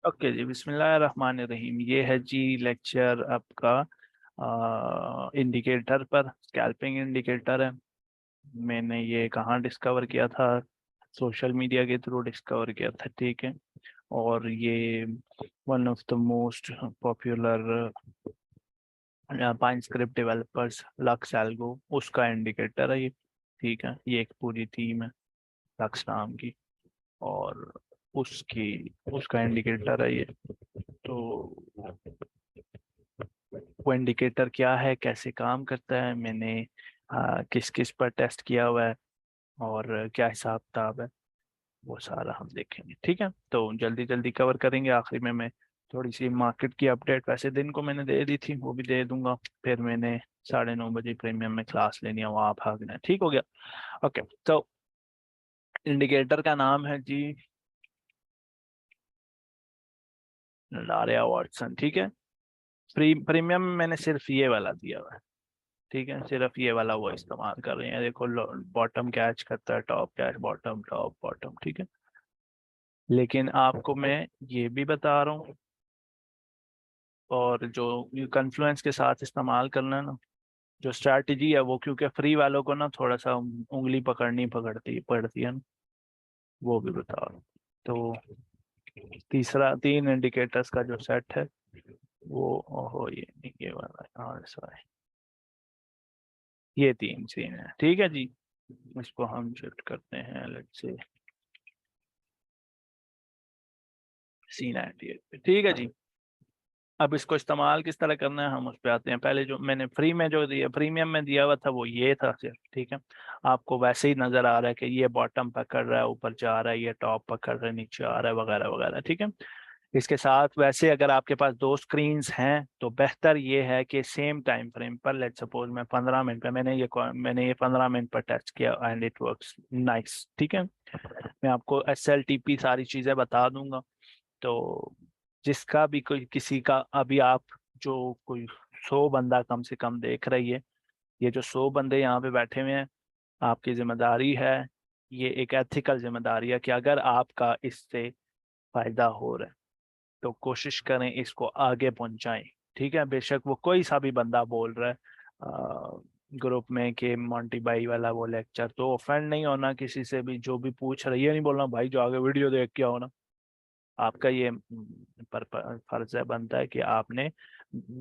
Okay जी, बिस्मिल्लाहिर्रहमानिर्रहीम। ये है जी लेक्चर आपका इंडिकेटर पर। स्कैल्पिंग इंडिकेटर है। मैंने ये कहाँ डिस्कवर किया था? सोशल मीडिया के थ्रू डिस्कवर किया था, ठीक है। और ये one of the most popular pine script developers lux algo, उसका इंडिकेटर है ये, ठीक है। ये एक पूरी टीम है लक्स नाम की, और उसकी उसका इंडिकेटर है ये। तो वो इंडिकेटर क्या है, कैसे काम करता है, मैंने किस किस पर टेस्ट किया हुआ है, और क्या हिसाब किताब है, वो सारा हम देखेंगे, ठीक है। तो जल्दी जल्दी कवर करेंगे। आखिरी में मैं थोड़ी सी मार्केट की अपडेट, वैसे दिन को मैंने दे दी थी, वो भी दे दूंगा। फिर मैंने 9:30 बजे प्रीमियम में क्लास लेनी है, वहाँ भागना है, ठीक हो गया। ओके, तो इंडिकेटर का नाम है जी लारिया वॉटसन, ठीक है। प्रीमियम में मैंने सिर्फ ये वाला दिया हुआ है, ठीक है। सिर्फ ये वाला वो इस्तेमाल कर रहे हैं। देखो, बॉटम कैच करता है, top catch, bottom top bottom, ठीक है। लेकिन आपको मैं ये भी बता रहा हूँ, और जो कन्फ्लुएंस के साथ इस्तेमाल करना है ना, जो स्ट्रैटेजी है वो, क्योंकि फ्री वालों को ना थोड़ा सा उंगली पकड़नी पड़ती है ना, वो भी बता रहा हूँ। तो तीसरा, 3 इंडिकेटर्स का जो सेट है वो, ओहो ये नहीं, ये वाला, हाँ सॉरी, ये 3 सीन है, ठीक है जी। इसको हम शिफ्ट करते हैं, लेट्स से C98 पे, ठीक है जी। अब इसको इस्तेमाल किस तरह करना है, हम उस पर आते हैं। पहले जो मैंने फ्री में जो दिया, प्रीमियम में दिया हुआ था, वो ये था सिर्फ, ठीक है। आपको वैसे ही नजर आ रहा है कि ये बॉटम पकड़ रहा है, ऊपर जा रहा है, ये टॉप पकड़ रहा है, नीचे आ रहा है, वगैरह वगैरह, ठीक है। इसके साथ वैसे अगर आपके पास 2 स्क्रीन्स हैं तो बेहतर ये है कि सेम टाइम फ्रेम पर, लेट सपोज मैं 15 मिनट पे, मैंने ये 15 मिनट पर टेस्ट किया एंड इट वर्क्स नाइस, ठीक है। मैं आपको SLTP सारी चीजें बता दूंगा। तो जिसका भी कोई, किसी का अभी आप, जो कोई 100 बंदा कम से कम देख रही है, ये जो 100 बंदे यहाँ पे बैठे हुए हैं, आपकी जिम्मेदारी है, ये एक एथिकल जिम्मेदारी है कि अगर आपका इससे फायदा हो रहा है तो कोशिश करें इसको आगे पहुंचाएं, ठीक है। बेशक वो कोई सा भी बंदा बोल रहा है ग्रुप में कि मोंटी भाई वाला वो लेक्चर, तो ऑफेंड नहीं होना किसी से भी। जो भी पूछ रहा है, ये नहीं बोलना भाई जो आगे वीडियो देख के आओ ना। आपका ये फर्ज है, बनता है कि आपने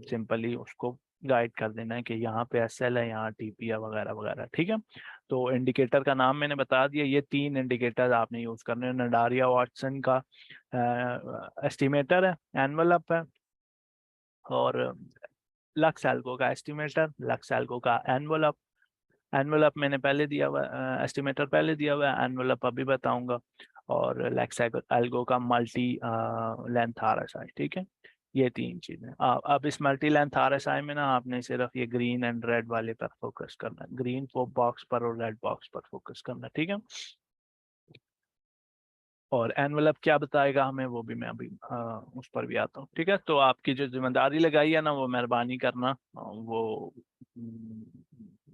सिंपली उसको गाइड कर देना है कि यहाँ पे SL है, यहाँ TP है, वगैरह वगैरह, ठीक है। तो इंडिकेटर का नाम मैंने बता दिया। ये 3 इंडिकेटर आपने यूज करने हैं। नडारिया वाटसन का एस्टिमेटर है, एनवलप है, और लक्स एल्गो का एस्टिमेटर, लक्स एल्गो का एनवलप। एनवलप मैंने पहले दिया हुआ, एस्टिमेटर पहले दिया हुआ है, एनवलप अभी बताऊंगा। और लेक्स एल्गो का मल्टी लेंथ RSI, ठीक है। ये 3 चीजें। अब इस मल्टी लेंथ RSI में ना आपने सिर्फ ये ग्रीन एंड रेड वाले पर फोकस करना है, ग्रीन बॉक्स पर और रेड बॉक्स पर फोकस करना है, ठीक है। और एनवलप क्या बताएगा हमें, वो भी मैं अभी उस पर भी आता हूँ, ठीक है। तो आपकी जो जिम्मेदारी लगाई है ना, वो मेहरबानी करना वो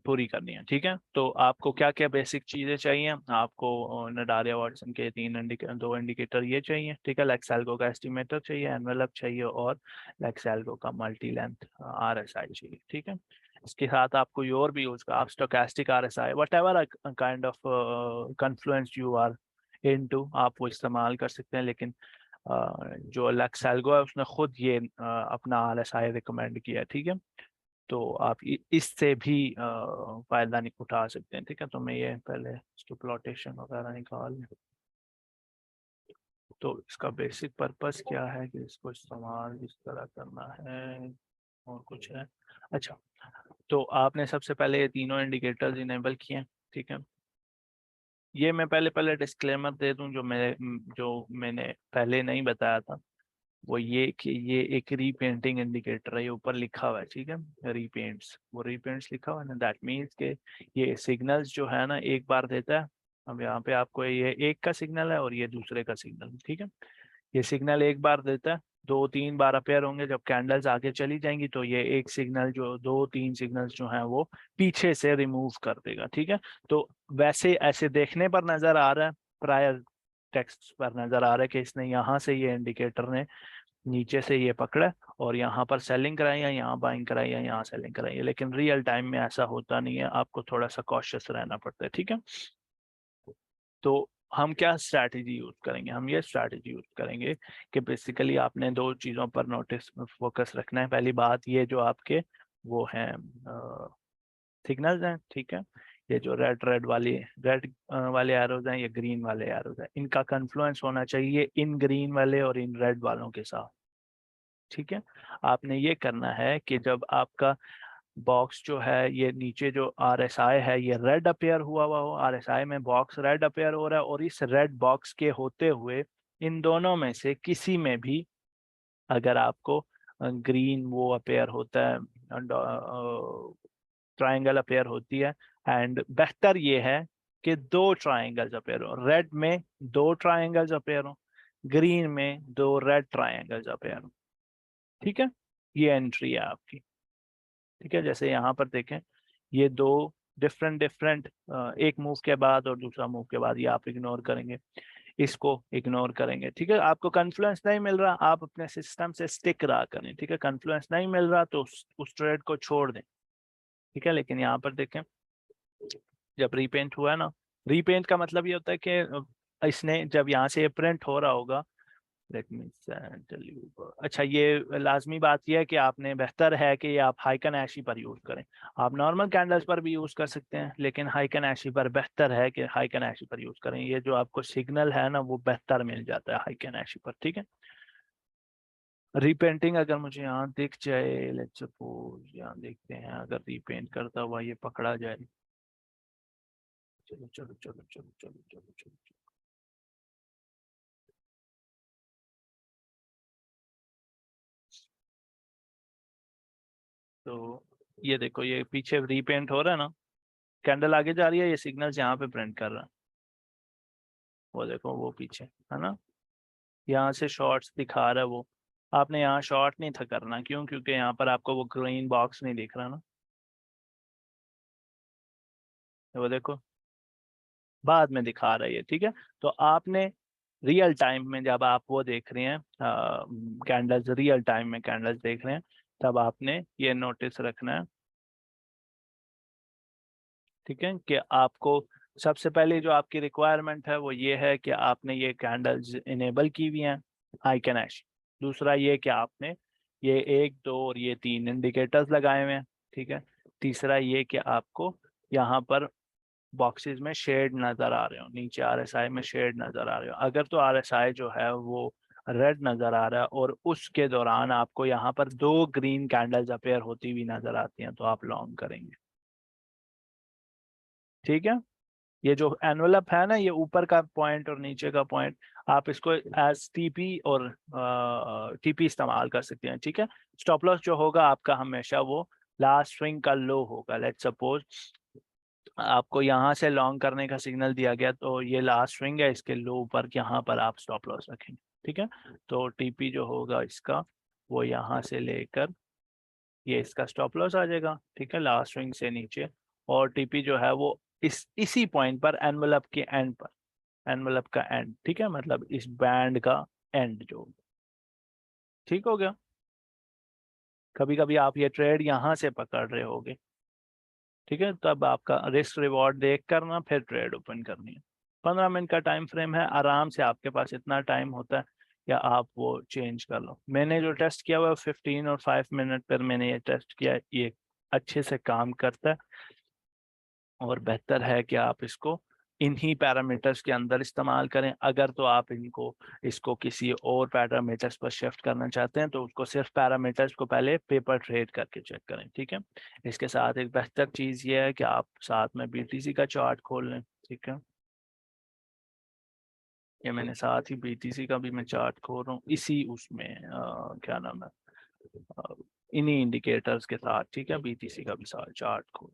पूरी करनी है, ठीक है। तो आपको क्या क्या बेसिक चीजें चाहिए? आपको नडारिया वाटसन के 2 इंडिकेटर ये चाहिए, ठीक है। लेक्सेल्गो का एस्टिमेटर चाहिए, एनवलप चाहिए, और लेक्सेल्गो का मल्टी लेंथ RSI चाहिए, ठीक है। इसके साथ आप कोई और भी यूज कर, आप stochastic RSI, whatever kind of confluence you are into, आप वो इस्तेमाल कर सकते हैं। लेकिन जो लेक्सेल्गो है उसने खुद ये अपना RSI रिकमेंड किया है, ठीक है। तो आप इससे भी फायदा नहीं उठा सकते हैं, ठीक है। तो मैं ये पहले इसकी प्लॉटेशन वगैरह निकाल लूं। तो इसका बेसिक पर्पस क्या है कि इसको इस्तेमाल इस तरह करना है, और कुछ है? अच्छा, तो आपने सबसे पहले ये तीनों इंडिकेटर्स इनेबल किए हैं, ठीक है। ये मैं पहले पहले डिस्क्लेमर दे दूं, जो मैंने पहले नहीं बताया था, वो ये कि ये एक रीपेंटिंग इंडिकेटर है। ये ऊपर लिखा हुआ है, ठीक है, रीपेंट्स, वो रीपेंट्स लिखा हुआ है ना, दैट मीन्स के ये सिग्नल्स जो है ना एक बार देता है। अब यहाँ पे आपको ये एक का सिग्नल है और ये दूसरे का सिग्नल, ठीक है। ये सिग्नल एक बार देता है, 2-3 बार अपेयर होंगे। जब कैंडल्स आगे चली जाएंगी तो ये एक सिग्नल, जो 2-3 सिग्नल्स जो हैं वो पीछे से रिमूव कर देगा, ठीक है। तो वैसे ऐसे देखने पर नजर आ रहा है प्रायर टेक्स्ट पर नज़र आ रहा है कि इसने यहाँ से ये इंडिकेटर ने नीचे से ये पकड़ा और यहाँ पर सेलिंग कराई है, यहाँ बाइंग कराई है, यहाँ सेलिंग कराई है, लेकिन रियल टाइम में ऐसा होता नहीं है, आपको थोड़ा सा कॉशियस रहना पड़ता है। ठीक है, तो हम क्या स्ट्रैटेजी यूज करेंगे, हम ये स्ट्रैटेजी यूज करेंगे कि बेसिकली आपने दो चीज़ों पर नोटिस फोकस रखना है। पहली बात, ये जो आपके वो हैं सिग्नल्स हैं, ठीक है, ये जो रेड वाले एरोज हैं, ये ग्रीन वाले एरोज हैं, इनका कन्फ्लुएंस होना चाहिए इन ग्रीन वाले और इन रेड वालों के साथ। ठीक है, आपने ये करना है कि जब आपका बॉक्स जो है ये नीचे जो RSI है ये रेड अपेयर हुआ हो, RSI में बॉक्स रेड अपेयर हो रहा है, और इस रेड बॉक्स के होते हुए इन दोनों में से किसी में भी अगर आपको ग्रीन वो अपेयर होता है, ट्रायंगल अपेयर होती है, एंड बेहतर ये है कि दो ट्रायंगल्स अपेयर हो, रेड में दो ट्रायंगल्स अपेयर हो, ग्रीन में दो रेड ट्रायंगल्स अपेयर हो। ठीक है, ये एंट्री है आपकी। ठीक है, जैसे यहाँ पर देखें, ये दो डिफरेंट डिफरेंट, एक मूव के बाद और दूसरा मूव के बाद, ये आप इग्नोर करेंगे, इसको इग्नोर करेंगे। ठीक है, आपको कन्फ्लुएंस नहीं मिल रहा, आप अपने सिस्टम से स्टिक रहा करें। ठीक है, कन्फ्लुएंस नहीं मिल रहा तो उस ट्रेड को छोड़ दें। ठीक है, लेकिन यहाँ पर देखें, जब रीपेंट हुआ है ना, रीपेंट का मतलब ये होता है कि इसने जब यहाँ से प्रिंट हो रहा होगा, लेट मी टेल यू, अच्छा ये लाजमी बात यह है कि आपने, बेहतर है कि आप हाइकन एशी पर यूज करें। आप नॉर्मल कैंडल्स पर भी यूज कर सकते हैं, लेकिन हाइकन एशी पर बेहतर है कि हाइकन एशी पर यूज करें। ये जो आपको सिग्नल है ना वो बेहतर मिल जाता है हाइकन एशी पर। ठीक है, रीपेंटिंग अगर मुझे यहाँ दिख जाए, लेट्स सपोज यहाँ देखते हैं, अगर रीपेंट करता हुआ ये पकड़ा जाए, चलो चलो चलो चलो चलो चलो चलो, तो ये देखो, ये पीछे रीपेंट हो रहा है ना, कैंडल आगे जा रही है, ये सिग्नल्स यहाँ पे प्रिंट कर रहा है, वो देखो वो पीछे है ना, यहाँ से शॉर्ट्स दिखा रहा है वो। आपने यहाँ शॉर्ट नहीं था करना, क्यों? क्योंकि यहाँ पर आपको वो ग्रीन बॉक्स नहीं दिख रहा ना, वो देखो बाद में दिखा रहा है ये। ठीक है, तो आपने रियल टाइम में जब आप वो देख रहे हैं, कैंडल्स रियल टाइम में कैंडल्स देख रहे हैं, तब आपने ये नोटिस रखना है। ठीक है, कि आपको सबसे पहले जो आपकी रिक्वायरमेंट है वो ये है कि आपने ये कैंडल्स इनेबल की हुई हैं आइकन ऐश। दूसरा ये कि आपने ये एक दो और ये तीन इंडिकेटर्स लगाए हुए हैं। ठीक है, तीसरा ये कि आपको यहाँ पर बॉक्सेस में शेड नज़र आ रहे हो, नीचे RSI में शेड नज़र आ रहे हो। अगर तो RSI जो है वो रेड नज़र आ रहा है और उसके दौरान आपको यहाँ पर दो ग्रीन कैंडल्स अपेयर होती हुई नज़र आती हैं, तो आप लॉन्ग करेंगे। ठीक है, ये जो एनवलप है ना, ये ऊपर का पॉइंट और नीचे का पॉइंट, आप इसको एज टीपी और टीपी इस्तेमाल कर सकते हैं। ठीक है, स्टॉप लॉस जो होगा आपका हमेशा वो लास्ट स्विंग का लो होगा। लेट्स सपोज आपको यहाँ से लॉन्ग करने का सिग्नल दिया गया, तो ये लास्ट स्विंग है, इसके लो पर यहाँ पर आप स्टॉप लॉस रखेंगे। ठीक है, तो टीपी जो होगा इसका वो यहाँ से लेकर ये इसका स्टॉप लॉस आ जाएगा। ठीक है, लास्ट स्विंग से नीचे, और टीपी जो है वो इसी पॉइंट पर, एनवलप के एंड पर, एनवलप का एंड। ठीक है, मतलब इस बैंड का एंड जो। ठीक हो गया, कभी कभी आप ये ट्रेड यहाँ से पकड़ रहे होगे। ठीक है, तब आपका रिस्क रिवॉर्ड देख कर ना फिर ट्रेड ओपन करनी है। 15 मिनट का टाइम फ्रेम है, आराम से आपके पास इतना टाइम होता है, या आप वो चेंज कर लो। मैंने जो टेस्ट किया हुआ है 15 और 5 मिनट पर मैंने ये टेस्ट किया है, ये अच्छे से काम करता है, और बेहतर है कि आप इसको इन्हीं पैरामीटर्स के अंदर इस्तेमाल करें। अगर तो आप इनको इसको किसी और पैरामीटर्स पर शिफ्ट करना चाहते हैं तो उसको सिर्फ पैरामीटर्स को पहले पेपर ट्रेड करके चेक करें। ठीक है, इसके साथ एक बेहतर चीज़ ये है कि आप साथ में BTC का चार्ट खोल लें। ठीक है, ये मैंने साथ ही BTC का भी मैं चार्ट खोल रहा हूँ, इसी उसमें क्या नाम है, इन्हीं इंडिकेटर्स के साथ। ठीक है, BTC का भी साथ चार्ट खोल।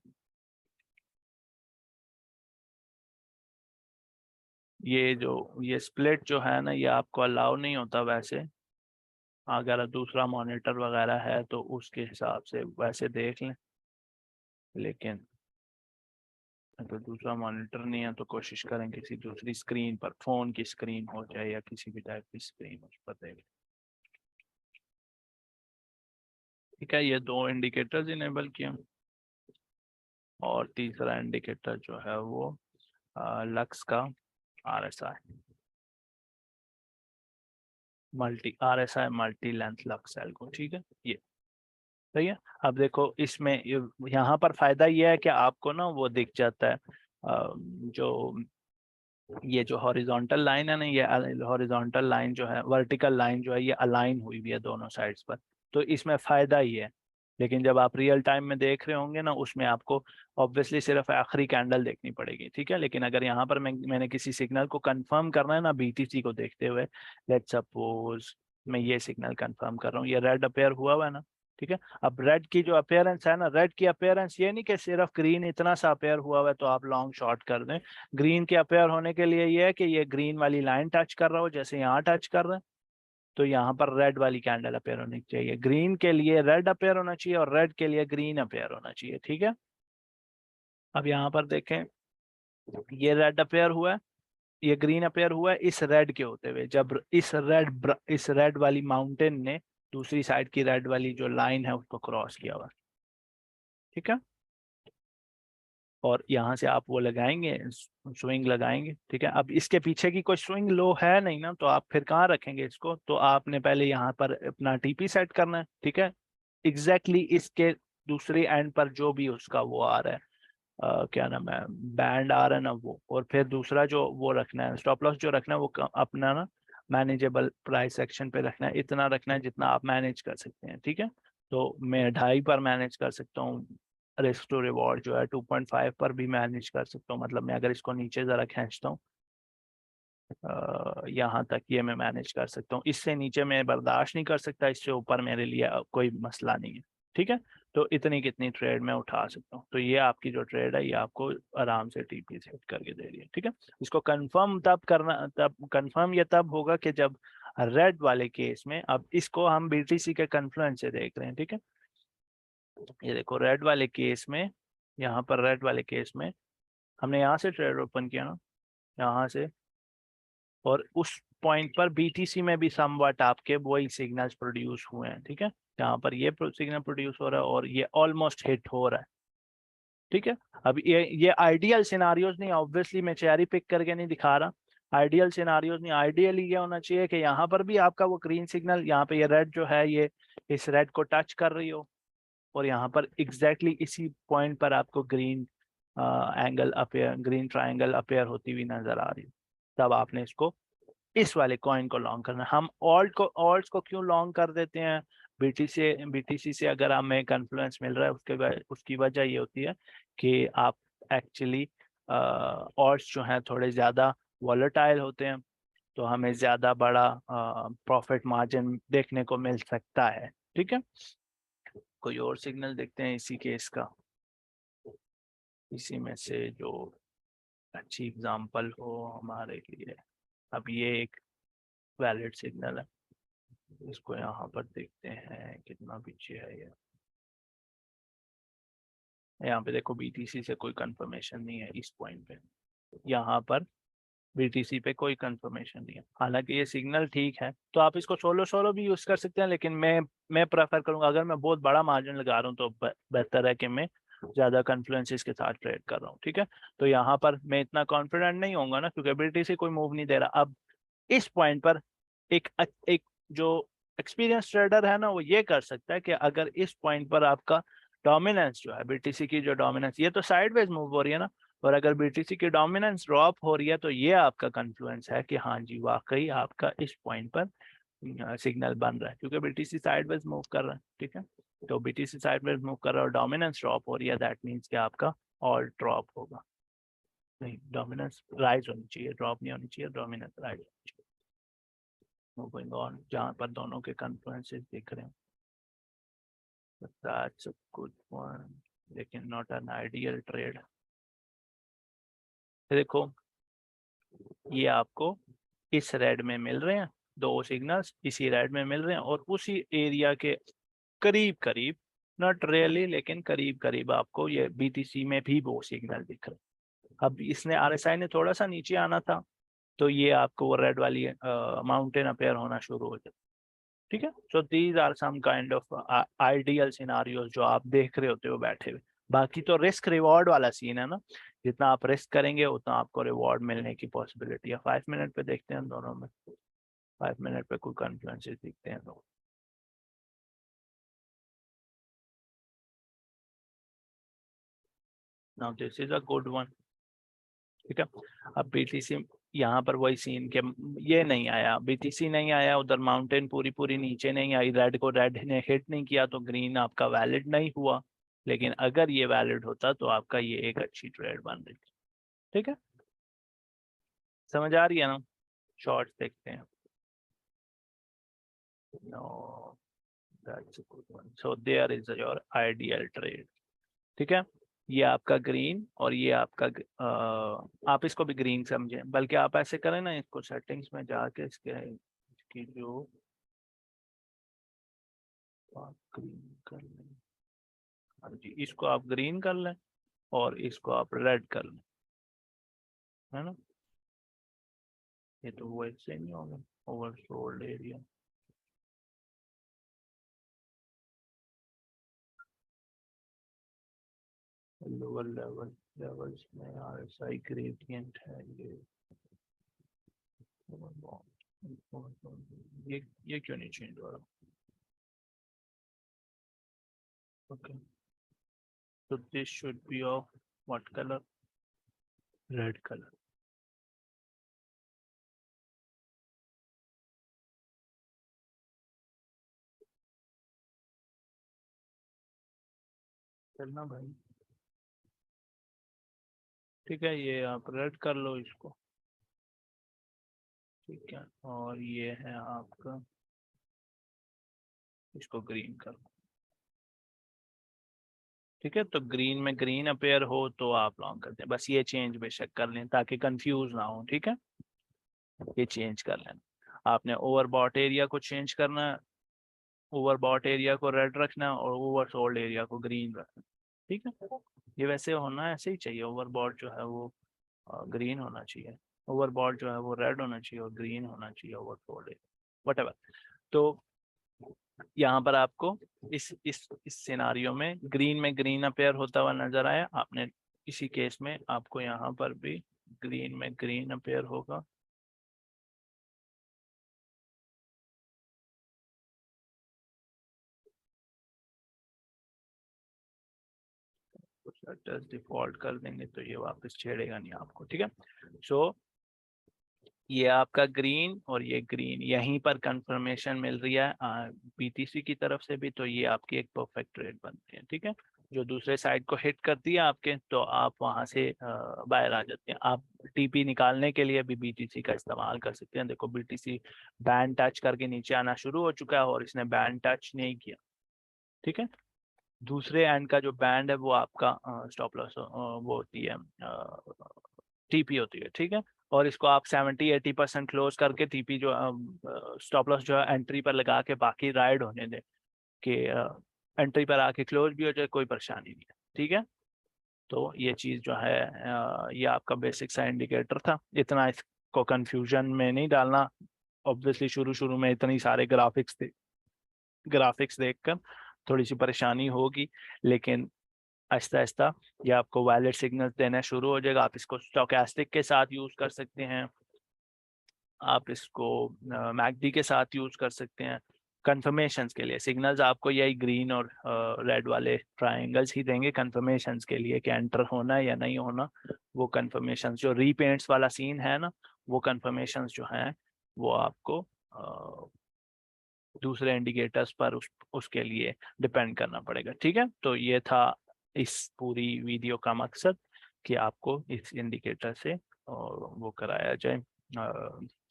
ये जो ये स्प्लिट जो है ना, ये आपको अलाउ नहीं होता वैसे, अगर दूसरा मॉनिटर वगैरह है तो उसके हिसाब से वैसे देख लें, लेकिन अगर दूसरा मॉनिटर नहीं है तो कोशिश करें किसी दूसरी स्क्रीन पर, फोन की स्क्रीन हो जाए या किसी भी टाइप की स्क्रीन उस पर देखें। ठीक है, ये दो इंडिकेटर्स इनेबल किए और तीसरा इंडिकेटर जो है वो लक्स का RSI multi length lux algo. ठीक है, ये सही है। अब देखो इसमें यहाँ पर फायदा ये है कि आपको ना वो दिख जाता है जो ये जो हॉरिजॉन्टल लाइन है ना, ये हॉरिजॉन्टल लाइन जो है, वर्टिकल लाइन जो है, ये अलाइन हुई हुई है दोनों साइड्स पर। तो इसमें फायदा ही है। लेकिन जब आप रियल टाइम में देख रहे होंगे ना, उसमें आपको ऑब्वियसली सिर्फ आखिरी कैंडल देखनी पड़ेगी। ठीक है, लेकिन अगर यहाँ पर मैंने किसी सिग्नल को कंफर्म करना है ना BTC को देखते हुए, लेट्स सपोज मैं ये सिग्नल कंफर्म कर रहा हूँ, ये रेड अपेयर हुआ है ना। ठीक है, अब रेड की जो अपेयरेंस है ना, रेड की अपेयरेंस ये नहीं कि सिर्फ ग्रीन इतना सा अपेयर हुआ है तो आप लॉन्ग शॉर्ट कर दें। ग्रीन के अपेयर होने के लिए ये है कि ये ग्रीन वाली लाइन टच कर रहा हो, जैसे यहाँ टच कर रहे हैं, तो यहाँ पर रेड वाली कैंडल अपेयर होनी चाहिए। ग्रीन के लिए रेड अपेयर होना चाहिए और रेड के लिए ग्रीन अपेयर होना चाहिए। ठीक है, अब यहाँ पर देखें, ये रेड अपेयर हुआ है, ये ग्रीन अपेयर हुआ है इस रेड के होते हुए, जब इस रेड वाली माउंटेन ने दूसरी साइड की रेड वाली जो लाइन है उसको क्रॉस किया हुआ। ठीक है, और यहाँ से आप वो लगाएंगे, स्विंग लगाएंगे। ठीक है, अब इसके पीछे की कोई स्विंग लो है नहीं ना, तो आप फिर कहाँ रखेंगे इसको, तो आपने पहले यहाँ पर अपना TP सेट करना है। ठीक है, एग्जैक्टली इसके दूसरे एंड पर जो भी उसका वो आ रहा है, क्या नाम है, बैंड आ रहा है ना वो, और फिर दूसरा जो वो रखना है स्टॉप लॉस जो रखना है वो अपना ना मैनेजेबल प्राइस एक्शन पे रखना है, इतना रखना है जितना आप मैनेज कर सकते हैं। ठीक है, तो मैं 2.5 पर मैनेज कर सकता हूँ, रिस्क टू रिवॉर्ड जो है 2.5 पर भी मैनेज कर सकता हूँ। मतलब मैं अगर इसको नीचे ज़रा खींचता हूँ, यहाँ तक ये मैं मैनेज कर सकता हूँ, इससे नीचे मैं बर्दाश्त नहीं कर सकता, इससे ऊपर मेरे लिए कोई मसला नहीं है। ठीक है, तो इतनी कितनी ट्रेड मैं उठा सकता हूँ, तो ये आपकी जो ट्रेड है ये आपको आराम से TP सेट करके दे रही है। ठीक है, इसको कंफर्म तब करना, तब कंफर्म ये तब होगा कि जब रेड वाले केस में, अब इसको हम BTC के कन्फ्लुएंस से देख रहे हैं। ठीक है, ये देखो रेड वाले केस में, यहाँ पर रेड वाले केस में हमने यहाँ से ट्रेड ओपन किया ना, यहाँ से, और उस पॉइंट पर BTC में भी समवट आपके वही सिग्नल्स प्रोड्यूस हुए हैं। ठीक है, यहाँ पर ये सिग्नल प्रोड्यूस हो रहा है और ये ऑलमोस्ट हिट हो रहा है। ठीक है, अब ये आइडियल सिनारियोज नहीं, ऑब्वियसली मैं चेरी पिक करके नहीं दिखा रहा, आइडियल सिनारियोज नहीं। आइडियली ये होना चाहिए कि यहाँ पर भी आपका वो ग्रीन सिग्नल, यहाँ पे ये रेड जो है ये इस रेड को टच कर रही हो, और यहाँ पर एग्जैक्टली इसी पॉइंट पर आपको green angle appear, green triangle appear होती हुई नजर आ रही है, तब आपने इसको इस वाले कॉइन को लॉन्ग करना है। हम ऑल्ट्स को क्यों लॉन्ग कर देते हैं, BTC से अगर हमें कन्फ्लुएंस मिल रहा है, उसकी वजह ये होती है कि आप एक्चुअली ऑल्ट्स जो हैं थोड़े ज़्यादा वॉलेटाइल होते हैं, तो हमें ज़्यादा बड़ा प्रॉफिट मार्जिन देखने को मिल सकता है। ठीक है, कोई और सिग्नल देखते हैं इसी केस का, इसी में से जो अच्छी एग्जांपल हो हमारे लिए। अब ये एक वैलिड सिग्नल है, इसको यहाँ पर देखते हैं कितना पीछे है ये। यहाँ पे देखो BTC से कोई कंफर्मेशन नहीं है इस पॉइंट पे, यहाँ पर BTC पे कोई कंफर्मेशन नहीं है। हालांकि ये सिग्नल ठीक है, तो आप इसको सोलो सोलो भी यूज कर सकते हैं, लेकिन मैं प्रेफर करूंगा, अगर मैं बहुत बड़ा मार्जिन लगा रहा हूँ तो बेहतर है कि मैं ज्यादा कन्फ्लुएंसेस के साथ ट्रेड कर रहा हूँ। ठीक है, तो यहाँ पर मैं इतना कॉन्फिडेंट नहीं होऊंगा ना, क्योंकि BTC कोई मूव नहीं दे रहा। अब इस पॉइंट पर एक जो एक्सपीरियंस ट्रेडर है ना, वो ये कर सकता है कि अगर इस पॉइंट पर आपका डोमिनेंस जो है, BTC की जो डोमिनेंस, ये तो साइडवेज मूव हो रही है ना, और अगर BTC की डोमिनेंस ड्रॉप हो रही है तो ये आपका कन्फ्लुएंस है कि हाँ जी वाकई आपका इस पॉइंट पर सिग्नल बन रहा है, क्योंकि BTC साइडवेज मूव कर रहा है। ठीक है, तो BTC साइडवेज मूव कर रहा है और डोमिनेंस ड्रॉप हो रही है, दैट मीन्स कि आपका और ड्रॉप होगा। नहीं, डोमिनेंस राइज होनी चाहिए, ड्रॉप नहीं होनी चाहिए, डोमिनेंस राइज होनी चाहिए। मूविंग ऑन, जहाँ पर दोनों के कन्फ्लुएंसेस दिख रहे हैं, that's a good one, लेकिन not an ideal trade। देखो ये आपको इस रेड में मिल रहे हैं, दो सिग्नल्स इसी रेड में मिल रहे हैं, और उसी एरिया के करीब करीब, नॉट रियली लेकिन करीब करीब आपको ये BTC में भी वो सिग्नल दिख रहे हैं। अब इसने RSI ने थोड़ा सा नीचे आना था, तो ये आपको वो रेड वाली माउंटेन अपेयर होना शुरू हो जाए। ठीक है, so these are some kind of ideal scenarios जो आप देख रहे होते हो बैठे हुए। बाकी तो रिस्क रिवॉर्ड वाला सीन है ना, जितना आप रिस्क करेंगे उतना आपको रिवॉर्ड मिलने की पॉसिबिलिटी है। 5 मिनट पे देखते हैं दोनों में, 5 मिनट पे कोई कॉन्फ्लुएंसेस दिखते हैं तो। Now this is a good one. ठीक है, अब BTC यहाँ पर वही सीन के ये नहीं आया, BTC नहीं आया, उधर माउंटेन पूरी पूरी नीचे नहीं आई, रेड को रेड ने हिट नहीं किया तो ग्रीन आपका वैलिड नहीं हुआ। लेकिन अगर ये वैलिड होता तो आपका ये एक अच्छी ट्रेड बन रही। ठीक है, समझ आ रही है ना? शॉर्ट्स देखते हैं। No, that's a good one, so there is your ideal trade. ठीक है, ये आपका ग्रीन और ये आपका आप इसको भी ग्रीन समझें, बल्कि आप ऐसे करें ना, इसको सेटिंग्स में जाके इसकी जो आप ग्रीन कर लें, हाँ जी, इसको आप ग्रीन कर लें और इसको आप रेड कर लें, है ना? ये तो वैसे नहीं होगा, ओवरसोल्ड एरिया। लोअर लेवल्स में RSI ग्रेडियंट है ये क्यों नहीं चेंज हो रहा? Okay, so this should be of what color? Red color. चलना भाई, ठीक है, ये आप रेड कर लो इसको। ठीक है, और ये है आपका, इसको ग्रीन कर लो। ठीक है, तो ग्रीन में ग्रीन अपेयर हो तो आप लॉन्ग करते हैं, बस ये चेंज बेशक कर लें ताकि कंफ्यूज ना हो। ठीक है, ये चेंज कर लेना। आपने ओवरबॉट एरिया को चेंज करना है, ओवरबॉट एरिया को रेड रखना और ओवरसोल्ड एरिया को ग्रीन रखना। ठीक है, ये वैसे होना ऐसे ही चाहिए, ओवरबॉट जो है वो ग्रीन होना चाहिए, ओवरबॉट जो है वो रेड होना चाहिए और ग्रीन होना चाहिए ओवरसोल्ड एरिया, वट एवर। तो यहाँ पर आपको इस सिनारियो में ग्रीन अपेयर होता हुआ नजर आया आपने, इसी केस में आपको यहाँ पर भी ग्रीन में ग्रीन अपेयर होगा। डिफॉल्ट कर देंगे तो ये वापस छेड़ेगा नहीं आपको। ठीक है, सो ये आपका ग्रीन और ये ग्रीन, यहीं पर कंफर्मेशन मिल रही है BTC की तरफ से भी, तो ये आपकी एक परफेक्ट ट्रेड बनती है। ठीक है, जो दूसरे साइड को हिट करती है आपके, तो आप वहां से बाहर आ जाते हैं। आप TP निकालने के लिए भी BTC का इस्तेमाल कर सकते हैं। देखो BTC बैंड टच करके नीचे आना शुरू हो चुका है और इसने बैंड टच नहीं किया। ठीक है, दूसरे एंड का जो बैंड है वो आपका स्टॉप लॉस वो होती है, TP होती है। ठीक है, और इसको आप 70-80% क्लोज करके TP जो स्टॉप लॉस जो है एंट्री पर लगा के बाकी राइड होने दें कि एंट्री पर आके क्लोज भी हो जाए, कोई परेशानी नहीं है। ठीक है, तो ये चीज़ जो है ये आपका बेसिक सा इंडिकेटर था, इतना इसको कंफ्यूजन में नहीं डालना। ऑब्वियसली शुरू शुरू में इतनी सारे ग्राफिक्स देखकर थोड़ी सी परेशानी होगी, लेकिन आहिस्ता आहिस्ता ये आपको वैलिड सिग्नल देना शुरू हो जाएगा। आप इसको स्टोकेस्टिक के साथ यूज कर सकते हैं, आप इसको मैकडी के साथ यूज कर सकते हैं। कंफर्मेशंस के लिए सिग्नल्स आपको यही ग्रीन और रेड वाले ट्रायंगल्स ही देंगे कंफर्मेशंस के लिए कि एंटर होना है या नहीं होना। वो कंफर्मेशंस जो रीपेंट्स वाला सीन है ना, वो कंफर्मेशंस जो हैं वो आपको दूसरे इंडिकेटर्स पर उसके लिए डिपेंड करना पड़ेगा। ठीक है, तो ये था इस पूरी वीडियो का मकसद कि आपको इस इंडिकेटर से वो कराया जाए,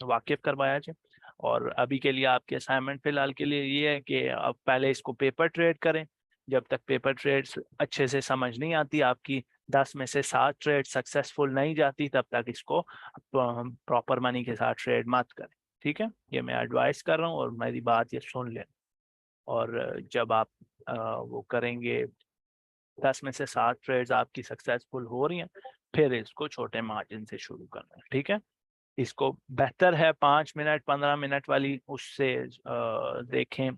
वाकिफ करवाया जाए। और अभी के लिए आपकी असाइनमेंट फिलहाल के लिए ये है कि आप पहले इसको पेपर ट्रेड करें। जब तक पेपर ट्रेड्स अच्छे से समझ नहीं आती, आपकी 10 में से 7 ट्रेड सक्सेसफुल नहीं जाती, तब तक इसको प्रॉपर मनी के साथ ट्रेड मत करें। ठीक है, ये मैं एडवाइस कर रहा हूँ और मेरी बात ये सुन लें। और जब आप वो करेंगे, 10 में से 7 ट्रेड्स आपकी सक्सेसफुल हो रही हैं, फिर इसको छोटे मार्जिन से शुरू करना है, ठीक है। इसको बेहतर है 5 मिनट 15 मिनट वाली उससे देखें,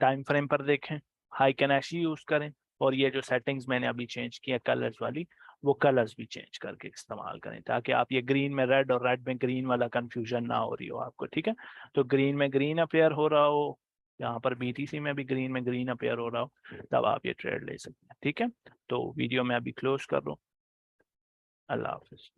टाइम फ्रेम पर देखें, हाई कैनेक्स यूज करें, और ये जो सेटिंग्स मैंने अभी चेंज किया कलर्स वाली, वो कलर्स भी चेंज करके इस्तेमाल करें, ताकि आप ये ग्रीन में रेड और रेड में ग्रीन वाला कंफ्यूजन ना हो रही हो आपको, ठीक है। तो ग्रीन में ग्रीन अपेयर हो रहा हो, यहाँ पर BTC में भी ग्रीन में ग्रीन अपेयर हो रहा हो, तब आप ये ट्रेड ले सकते हैं, ठीक है। तो वीडियो में अभी क्लोज कर रहा हूँ। अल्लाह हाफिज।